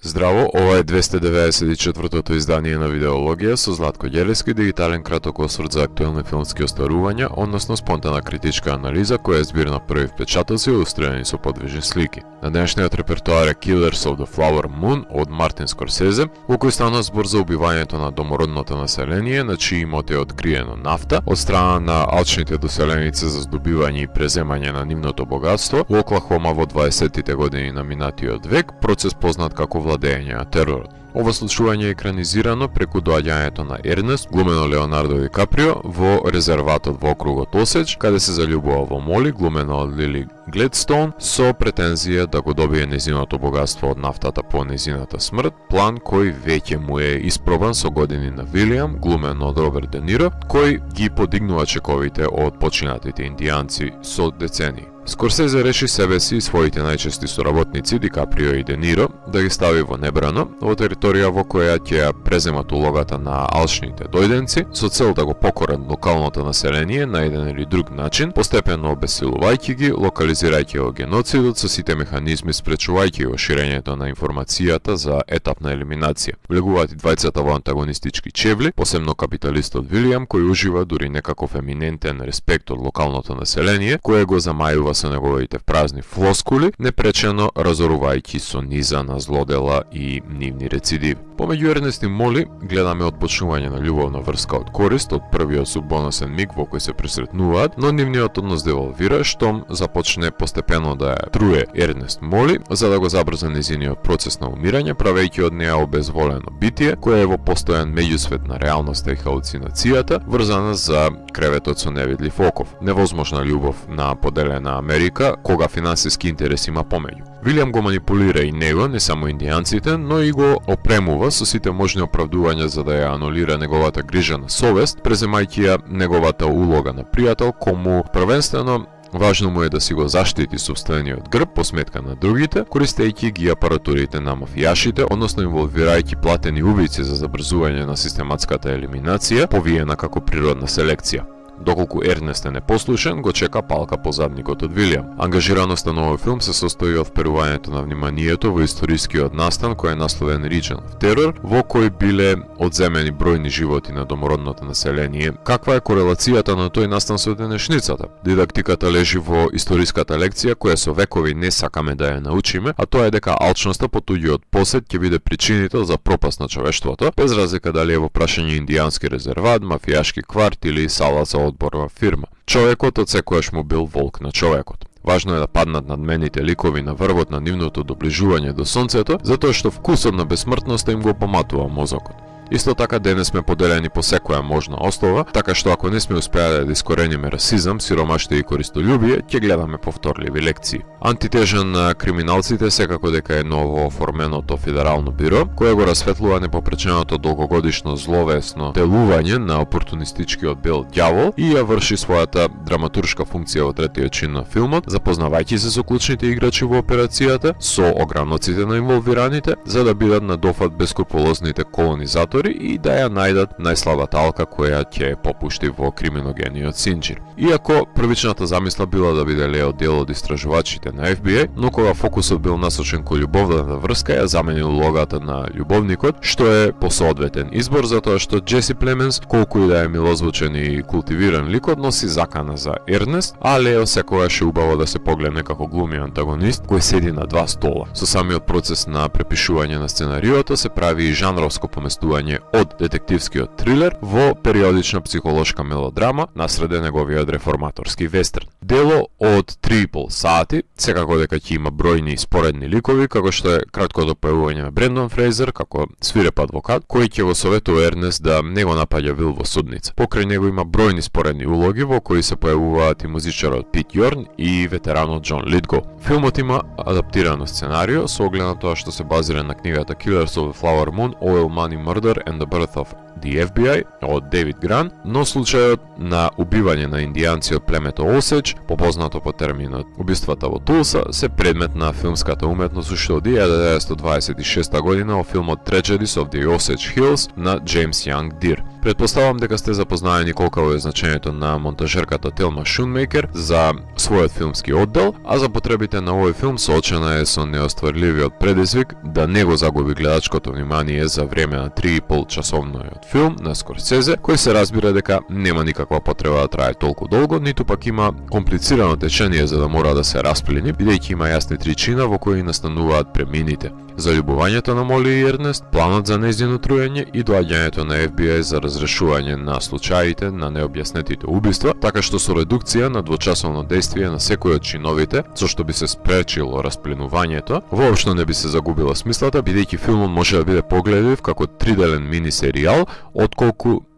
Здраво, ова е 294-тото издание на Видеологија со Златко Ѓелевски, дигитален краток осврт за актуелни филмски остварувања, односно спонтана критичка анализа која е збир на први впечатоци илустрирани со подвижни слики. На денешниот репертоар е Killers of the Flower Moon од Мартин Скорсезе, во кој стана збор за убивањето на домородното население, на чии имот е откриено нафта, од страна на алчните доселеници за здобивање и преземање на нивното богатство во Оклахома во 20-тите години на минатиот век, процес познат како владење на теророт. Ова случување е екранизирано преку доаѓањето на Ернест, глумено Леонардо Ди Каприо, во резерватот во округот Осеќ, каде се заљубува во Моли, глумено од Лили Гледстоун, со претензија да го добие незиното богатство од нафтата по незината смрт, план кој веќе му е испробан со години на Вилијам, глумено од Роберт Де Ниро, кој ги подигнува чековите од починатите индијанци со децении. Скорсезе реши себе си и своите најчести соработници Ди Каприо и Де Ниро да ги стави во небрано, во територија во која ќе ја преземат улогата на алчните дојденци, со цел да го покорат локалното население на еден или друг начин, постепено обесилувајќи ги, локализирајќи го геноцидот со сите механизми, спречувајќи го ширењето на информацијата за етапна елиминација. Влегуваат и двајцата во антагонистички чевли, посебно капиталистот Вилијам, кој ужива дури некаков еминентен респект од локалното население, кое го замајува со неговите празни флоскули, непречено разорувајќи со низа на злодела и нивни рецидиви. Помеѓу Ернест и Моли гледаме отпочнување на љубовна врска од корист од првиот судбоносен миг во кој се пресретнуваат, но нивниот однос девалвира штом започне постепено да ја труе Ернест Моли, за да го забрза незиниот процес на умирање, правејќи од неа обезволено битие, кое е во постојан меѓусвет на реалноста и халуцинацијата, врзана за креветот со невидлив оков. Невозможна љубов на поделена Америка, кога финансиски интерес има помеѓу. Вилијам го манипулира и него, не само индијанците, но и го опремува со сите можни оправдувања за да ја анулира неговата грижа на совест, преземајќи ја неговата улога на пријател, кому првенствено важно му е да си го заштити собствениот грб по сметка на другите, користејќи ги апаратурите на мафијашите, односно инволвирајќи платени убици за забрзување на систематската елиминација, повиена како природна селекција. Доколку Ернест е непослушен, го чека палка по задникот од Вилијам. Ангажираноста на овој филм се состои од вперувањето на вниманието во историскиот настан кој е насловен Region of Terror, во кој биле одземени бројни животи на домородното население. Каква е корелацијата на тој настан со денешницата? Дидактиката лежи во историската лекција која со векови не сакаме да ја научиме, а тоа е дека алчноста по туѓиот посет ќе биде причинител за пропаст на човештвото, без разлика дали е во прашање индијански резерват, мафијашки кварт или сала за одборна фирма. Човекот од секојаш му бил волк на човекот. Важно е да паднат надмените ликови на врвот на нивното доближување до сонцето, затоа што вкусот на бесмртноста им го поматува мозокот. Исто така денес сме поделени по секоја можна основа, така што ако не сме успеале да искорениме расизам, сиромаштво и користолюбие, ќе гледаме повторливи лекции. Антитежа на криминалците секако дека е ново оформеното федерално биро, кое го расветлува непопреченото долгогодишно зловесно делување на опортунистичкиот бел ѓавол и ја врши својата драматуршка функција во третиот чин на филмот, запознавајќи се со клучните играчи во операцијата, со ограноците на инволвираните, за да бидат на дофат бескрупулозните колонизатори и да ја најдат најслабата алка која ќе попушти во криминогениот синџир. Иако првичната замисла била да биде Лео дел од истражувачите на FBI, но кога фокусот бил насочен кон љубовната врска, ја заменил улогата на љубовникот, што е посоодветен избор затоа што Джеси Племенс, колку и да е милозвучен и култивиран ликот, носи закана за Ернест, а Лео секогаш е убаво да се погледне како глуми антагонист кој седи на два стола. Со самиот процес на препишување на сценариото се прави и жанровско поместување од детективскиот трилер во периодична психолошка мелодрама насреде неговиот реформаторски вестерн. Дело од 3,5 сати, секако дека ќе има бројни споредни ликови, како што е краткото појавување на Брендон Фрейзер како свиреп адвокат, кој ќе го советува Ернест да не го напаѓа Вил во судница. Покрај него има бројни споредни улоги во кои се појавуваат и музичарот Пит Јорн и ветеранот Џон Литго. Филмот има адаптирано сценарио со оглед на тоа што се базира на книгата Killers of the Flower Moon, Oil, Money, Murder and the Birth of The FBI од Дейвид Гран, но случајот на убивање на индијанци од племето Осеч, попознато по терминот убиствата во Тулса, се предмет на филмската уметност уште од 1926 година во филмот Tragedies of the Osage Hills на Джеймс Јанг Дир. Предпоставам дека сте запознаени колку е значењето на монтажерката Телма Шунмейкер за својот филмски оддел, а за потребите на овој филм соочена е со неостварливиот предизвик да не го загуби гледачкото внимание за време на 3,5 часовниот филм на Скорсезе, кој се разбира дека нема никаква потреба да трае толку долго, ниту пак има комплицирано течение за да мора да се расплини, бидејќи има јасни тричина во кои настануваат премините. Заљубувањето на Моли и Ернест, планот за нејзино труење и доаѓањето на FBI за разрешување на случаите на необјаснетите убиства, така што со редукција на двочасовно дејствие на секој од чиновите, зашто би се спречило распленувањето, воопшто не би се загубила смислата, бидејќи филмот може да биде погледлив како триделен мини серијал,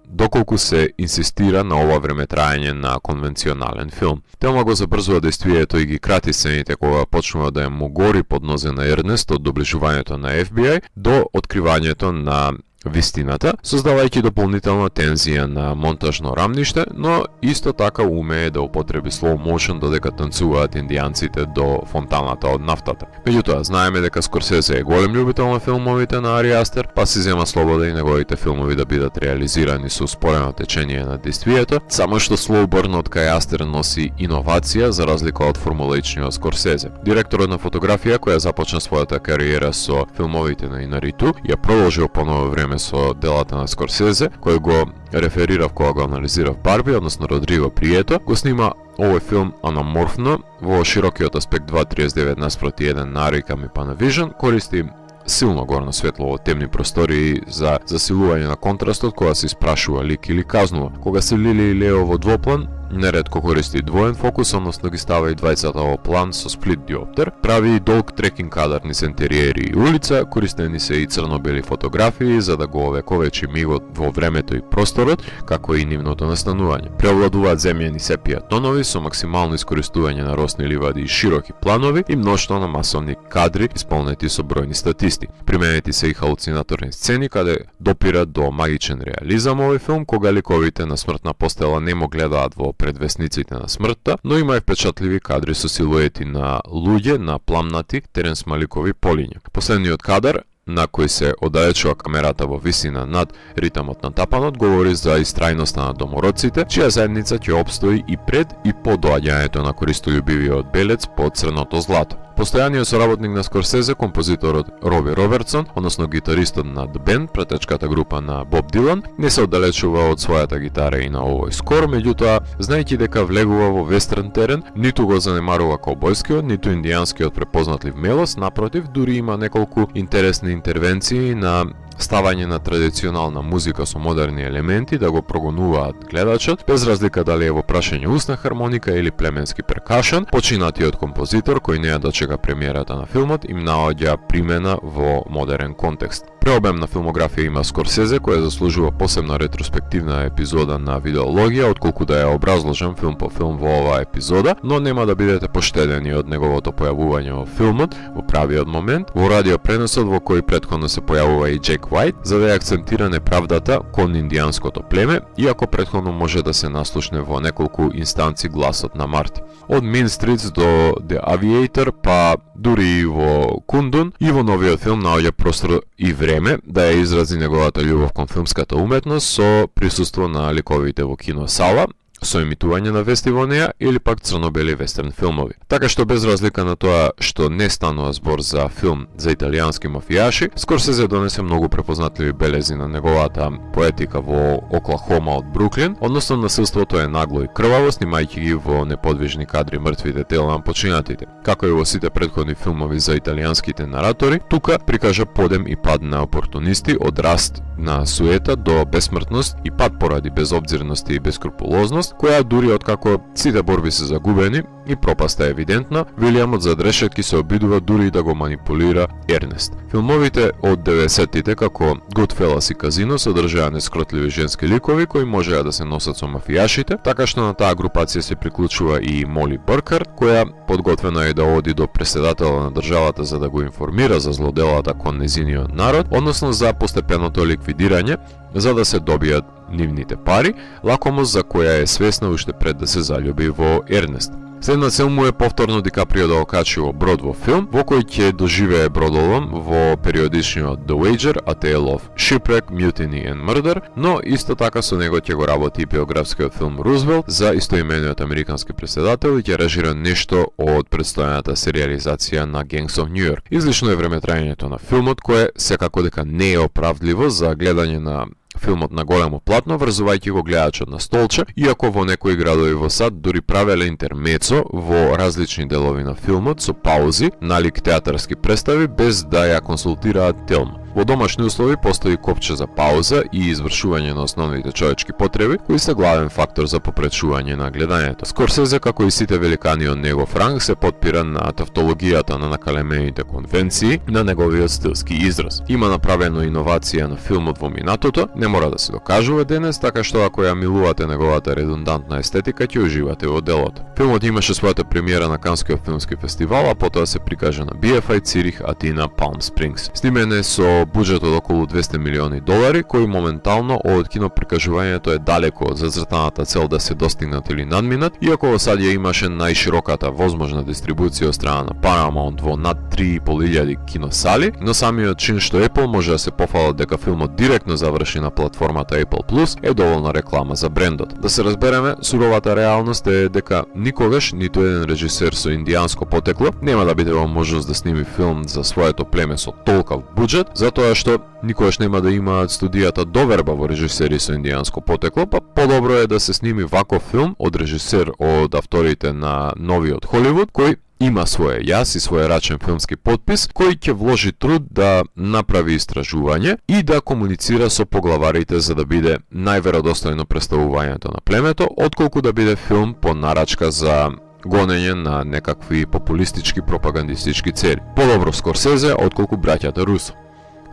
доколку се инсистира на ова време траење на конвенционален филм. Телма го забрзува дејствието и ги крати сцените кога почнува да ја му гори под нозе на Ернест од доближувањето на FBI до откривањето на вистината, создавајќи дополнителна тензија на монтажно рамниште, но исто така умее да употреби slow motion додека танцуваат индијанците до фонтаната од нафтата. Меѓутоа, знаеме дека Скорсезе е голем љубител на филмовите на Ари Астер, па си зема слобода и неговите филмови да бидат реализирани со успорено течение на дејствието, само што slow burn од кај Астер носи иновација за разлика од формулаичниот Скорсезе. Директорот на фотографија која започна својата кариера со филмовите на Инариту, ја продолжил по ново време со делата на Скорсезе, кој го реферирав кога го анализирав Барби, односно Родриго Прието, го снима овој филм анаморфно во широкиот аспект 2:39 наспроти 1 на Арикам и Panavision, користи силно горно светло во темни простории за засилување на контрастот кога се испрашува лик или казнува. Кога се Лили и Лео во двоплан, неретко користи двоен фокус, односно ги става и двајцата во план со сплит диоптер, прави и долг трекинг кадар низ интериери и улица, користени се и црно-бели фотографии за да го овековечи мигот во времето и просторот, како и нивното настанување. Преовладуваат земјени сепија тонови со максимално искористување на росни ливади и широки планови и мноштво на масовни кадри исполнети со бројни статисти. Применети се и халуцинаторни сцени каде допират до магичен реализам овој филм, кога ликовите на смртна постела не му гледаат во предвесниците на смртта, но има и впечатливи кадри со силуети на луѓе на пламнати теренсмаликови полиња. Последниот кадар, на кој се оддалечува камерата во висина над ритамот на тапанот, говори за истрајноста на домородците, чија заедница ќе опстои и пред и по доаѓањето на користољубивиот белец по црното злато. Постојаниот соработник на Скорсезе, композиторот Роби Робертсон, односно гитаристот на The Band, пратечката група на Боб Дилан, не се оддалечува од својата гитара и на овој скор, меѓутоа, знаејќи дека влегува во вестерн терен, ниту го занемарува каубојскиот, ниту индијанскиот препознатлив мелос, напротив, дури има неколку интересни интервенции на ставање на традиционална музика со модерни елементи да го прогонуваат гледачот, без разлика дали е во прашање усна хармоника или племенски перкашен. Починатиот композитор, кој не ја дочека премиерата на филмот, им наоѓа примена во модерен контекст. Преобемна филмографија има Скорсезе, која заслужува посебна ретроспективна епизода на видеологија, отколку да ја образложам филм по филм во оваа епизода, но нема да бидете поштедени од неговото појавување во филмот во правиот момент, во радиопреносот во кој претходно се појавува и Джек White, за да ја акцентира неправдата кон индијанското племе, иако претходно може да се наслушне во неколку инстанци гласот на Марти. Од Mean Streets до The Aviator, па дури и во Кундун, и во новиот филм наоѓа простор и време да ја изрази неговата љубов кон филмската уметност со присуство на ликовите во киносала, со емитување на вести во неа или пак црно-бели вестерн филмови. Така што без разлика на тоа што не станува збор за филм за италијански мафијаши, Скорсезе донесе многу препознатливи белези на неговата поетика во Оклахома од Бруклин, односно насилството е нагло и крваво, снимајќи ги во неподвижни кадри мртвите тела на починатите. Како и во сите претходни филмови за италијанските наратори, тука прикажа подем и пад на опортунисти од раст на суета до бесмртност и пад поради безобзирност и бескрупулозност, личност, која дури откако сите борби се загубени и пропаста е евидентна, Вилијамот зад решетки се обидува дури да го манипулира Ернест. Филмовите од 90-тите како Goodfellas и Казино содржаа нескротливи женски ликови кои можеа да се носат со мафијашите, така што на таа групација се приклучува и Моли Буркхарт, која подготвена е да оди до преседателот на државата за да го информира за злоделата кон незиниот народ, односно за постепеното ликвидирање, за да се добијат нивните пари, лакомост за која е свесна уште пред да се заљуби во Ернест. Следна цел му е повторно Ди Каприо да окачи во брод во филм, во кој ќе доживее бродолом во периодичниот The Wager, A Tale of Shipwreck, Mutiny and Murder, но исто така со него ќе го работи и биографскиот филм Рузвелт за истоимениот американски преседател и ќе режира нешто од предстојаната сериализација на Gangs of New York. Излишно е времетраењето на филмот, кое секако дека не е оправдливо за гледање на филмот на големо платно, врзувајќи го гледачот на столче, иако во некои градови во САД дури правеле интермецо во различни делови на филмот со паузи, налик театарски представи, без да ја консултираат Телма. Во домашни услови постои копче за пауза и извршување на основните човечки потреби, кои се главен фактор за попречување на гледањето. Скорсезе, како и сите великани од негов ранг, се потпира на тавтологијата на накалемените конвенции на неговиот стилски израз. Има направено иновација на филмот во минатото, не мора да се докажува денес, така што ако ја милувате неговата редундантна естетика, ќе уживате во делото. Филмот имаше својата премиера на Канскиот филмски фестивал, а потоа се прикажа на BFI, Цирих, Атина, Палм Спрингс. Снимен е со буџет од околу 200 милиони долари, кој моментално од киноприкажувањето е далеко од зацртаната цел да се достигнат или надминат, иако во САД ја имаше најшироката возможна дистрибуција од страна на Paramount во над 3.500 киносали, но самиот чин што Apple може да се пофалат дека филмот директно заврши на платформата Apple Plus е доволна реклама за брендот. Да се разбереме, суровата реалност е дека никогаш ниту еден режисер со индијанско потекло нема да биде во можност да сними филм за своето племе со толкав буџет, затоа што никогаш нема да имаат студијата доверба во режисери со индијанско потекло, па подобро е да се сними ваков филм од режисер од авторите на новиот Холивуд, кој има свој јас и свој рачен филмски подпис, кој ќе вложи труд да направи истражување и да комуницира со поглаварите за да биде најверодостојно представувањето на племето, отколку да биде филм по нарачка за гонење на некакви популистички пропагандистички цели. Подобро Скорсезе отколку браќата Русо.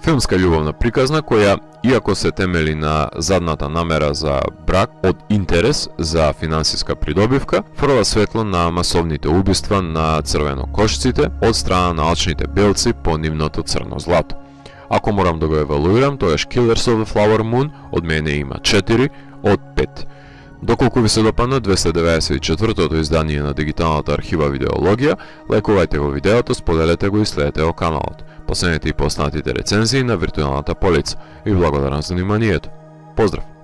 Филмска љубовна приказна која, иако се темели на задната намера за брак од интерес за финансиска придобивка, фрла светло на масовните убиства на црвенокошците од страна на алчните белци по нивното црно злато. Ако морам да го евалуирам, тоаш Killers of the Flower Moon од мене има 4 од 5. Доколку ви се допадна 294-тото издание на дигиталната архива Видеологија, лајкувајте го видеото, споделете го и следете го каналот. Последете и поснатите рецензии на виртуелната полица и благодарам за вниманието. Поздрав!